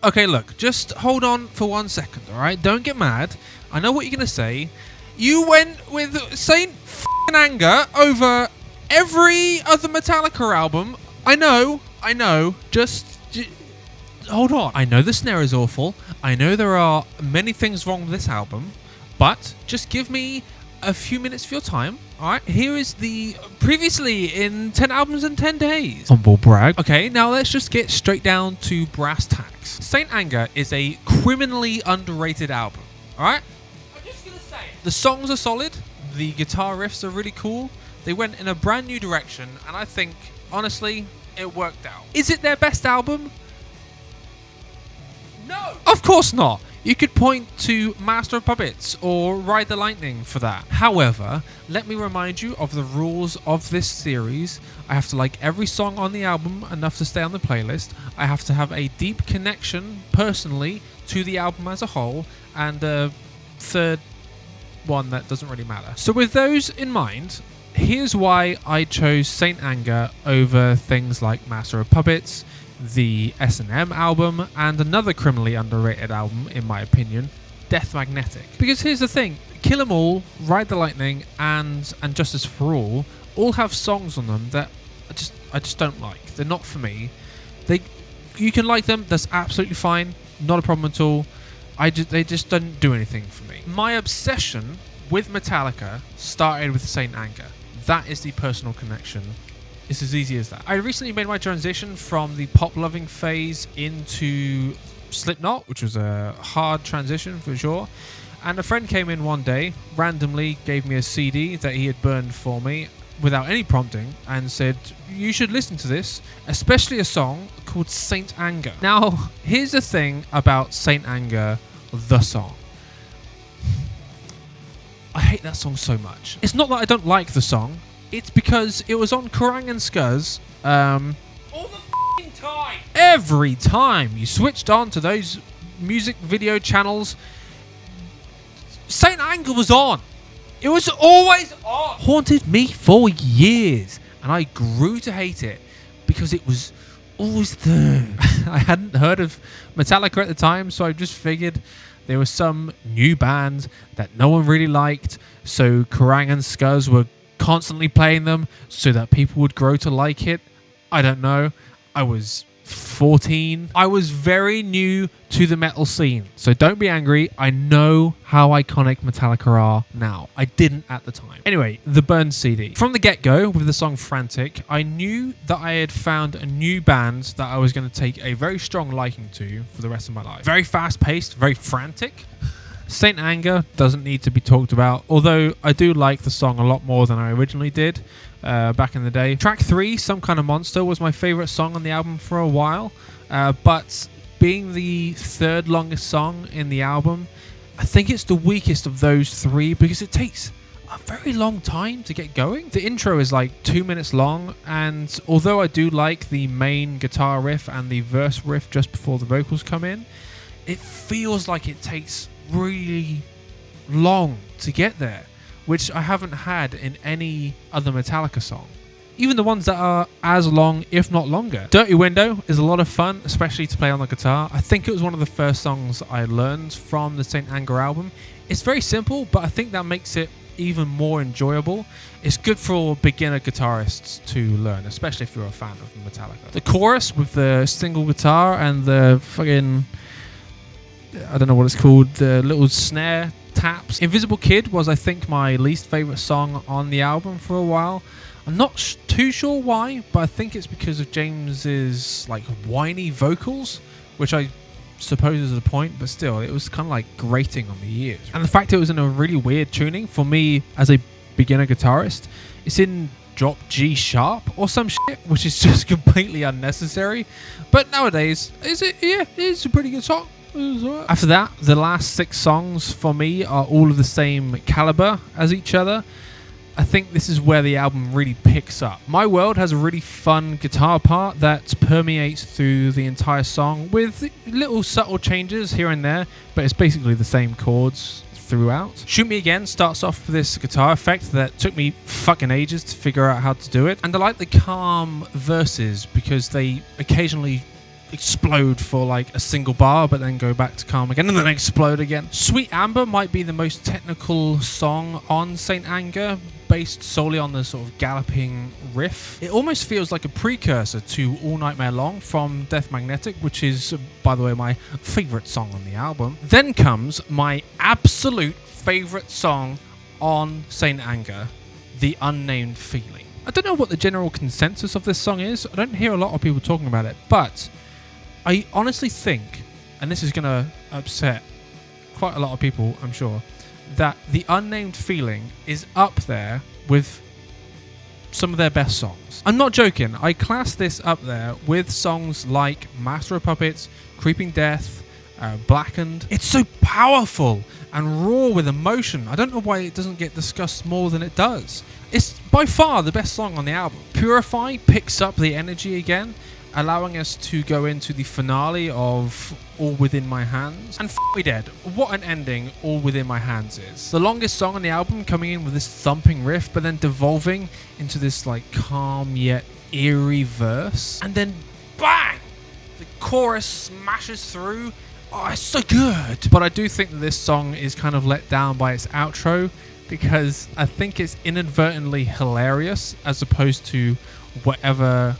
Okay, look, just hold on for 1 second, alright? Don't get mad. I know what you're going to say. You went with Saint Anger over every other Metallica album. I know. Just hold on. I know the snare is awful. I know there are many things wrong with this album. But just give me a few minutes of your time. Alright, here is the previously in 10 albums in 10 days. Humble brag. Okay, now let's just get straight down to brass tacks. Saint Anger is a criminally underrated album. Alright? I'm just gonna say it. The songs are solid. The guitar riffs are really cool. They went in a brand new direction, and I think, honestly, it worked out. Is it their best album? No! Of course not! You could point to Master of Puppets or Ride the Lightning for that. However, let me remind you of the rules of this series. I have to like every song on the album enough to stay on the playlist. I have to have a deep connection, personally, to the album as a whole. And a third one that doesn't really matter. So with those in mind, here's why I chose Saint Anger over things like Master of Puppets, the S&M album, and another criminally underrated album, in my opinion, Death Magnetic. Because here's the thing, Kill 'Em All, Ride the Lightning, and Justice for all have songs on them that I just don't like. They're not for me. You can like them, that's absolutely fine, not a problem at all. They just don't do anything for me. My obsession with Metallica started with Saint Anger. That is the personal connection. It's as easy as that. I recently made my transition from the pop-loving phase into Slipknot, which was a hard transition for sure. And a friend came in one day, randomly gave me a CD that he had burned for me without any prompting and said, you should listen to this, especially a song called Saint Anger. Now, here's the thing about Saint Anger, the song. I hate that song so much. It's not that I don't like the song. It's because it was on Kerrang and Scuzz all the f***ing time. Every time you switched on to those music video channels, Saint Anger was on. It was always on. Haunted me for years, and I grew to hate it because it was always there. I hadn't heard of Metallica at the time, so I just figured there was some new band that no one really liked, so Kerrang and Scuzz were constantly playing them so that people would grow to like it. I don't know. I was 14. I was very new to the metal scene, so don't be angry. I know how iconic Metallica are now. I didn't at the time. Anyway, the Burn CD. From the get-go, with the song Frantic, I knew that I had found a new band that I was going to take a very strong liking to for the rest of my life. Very fast-paced, very frantic. Saint Anger doesn't need to be talked about, although I do like the song a lot more than I originally did back in the day. Track 3, Some Kind of Monster, was my favourite song on the album for a while, but being the third longest song in the album, I think it's the weakest of those three because it takes a very long time to get going. The intro is like 2 minutes long, and although I do like the main guitar riff and the verse riff just before the vocals come in, it feels like it takes really long to get there, which I haven't had in any other Metallica song. Even the ones that are as long, if not longer. Dirty Window is a lot of fun, especially to play on the guitar. I think it was one of the first songs I learned from the Saint Anger album. It's very simple, but I think that makes it even more enjoyable. It's good for beginner guitarists to learn, especially if you're a fan of Metallica. The chorus with the single guitar and the fucking, I don't know what it's called, the little snare taps. Invisible Kid was, I think, my least favorite song on the album for a while. I'm not too sure why, but I think it's because of James's like whiny vocals, which I suppose is the point, but still, it was kind of like grating on the ears. And the fact it was in a really weird tuning for me as a beginner guitarist, it's in drop G sharp or some shit, which is just completely unnecessary. But nowadays, it's a pretty good song. After that, the last 6 songs for me are all of the same caliber as each other. I think this is where the album really picks up. My World has a really fun guitar part that permeates through the entire song with little subtle changes here and there, but it's basically the same chords throughout. Shoot Me Again starts off with this guitar effect that took me fucking ages to figure out how to do it. And I like the calm verses because they occasionally explode for like a single bar, but then go back to calm again and then explode again. Sweet Amber might be the most technical song on Saint Anger, based solely on the sort of galloping riff. It almost feels like a precursor to All Nightmare Long from Death Magnetic, which is, by the way, my favorite song on the album. Then comes my absolute favorite song on Saint Anger, The Unnamed Feeling. I don't know what the general consensus of this song is. I don't hear a lot of people talking about it, but I honestly think, and this is going to upset quite a lot of people, I'm sure, that The Unnamed Feeling is up there with some of their best songs. I'm not joking. I class this up there with songs like Master of Puppets, Creeping Death, Blackened. It's so powerful and raw with emotion. I don't know why it doesn't get discussed more than it does. It's by far the best song on the album. Purify picks up the energy again, allowing us to go into the finale of All Within My Hands. And We Dead, what an ending All Within My Hands is. The longest song on the album, coming in with this thumping riff, but then devolving into this like calm yet eerie verse. And then bang! The chorus smashes through. Oh, it's so good. But I do think that this song is kind of let down by its outro, because I think it's inadvertently hilarious as opposed to whatever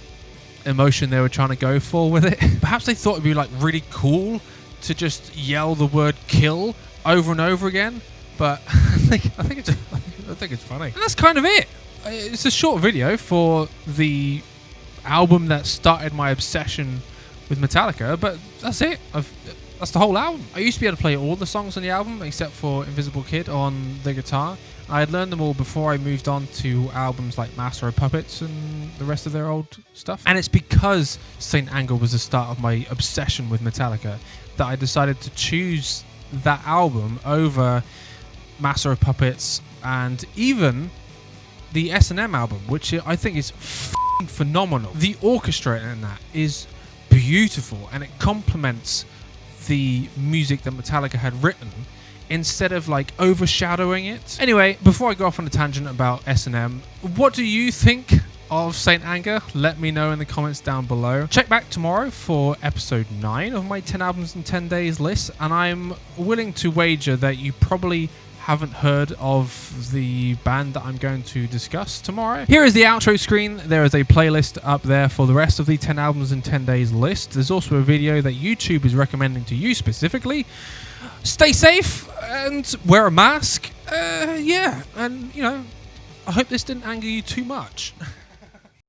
emotion they were trying to go for with it. Perhaps they thought it'd be like really cool to just yell the word kill over and over again, but I think it's funny. And that's kind of it. It's a short video for the album that started my obsession with Metallica, but that's it. That's the whole album. I used to be able to play all the songs on the album except for Invisible Kid on the guitar. I had learned them all before I moved on to albums like Master of Puppets and the rest of their old stuff. And it's because Saint Anger was the start of my obsession with Metallica that I decided to choose that album over Master of Puppets and even the S&M album, which I think is f***ing phenomenal. The orchestra in that is beautiful and it complements the music that Metallica had written instead of like overshadowing it. Anyway, before I go off on a tangent about S&M, what do you think of Saint Anger? Let me know in the comments down below. Check back tomorrow for episode 9 of my 10 albums in 10 days list, and I'm willing to wager that you probably haven't heard of the band that I'm going to discuss tomorrow. Here is the outro screen. There is a playlist up there for the rest of the 10 albums in 10 days list. There's also a video that YouTube is recommending to you specifically. Stay safe and wear a mask. Yeah, and you know, I hope this didn't anger you too much.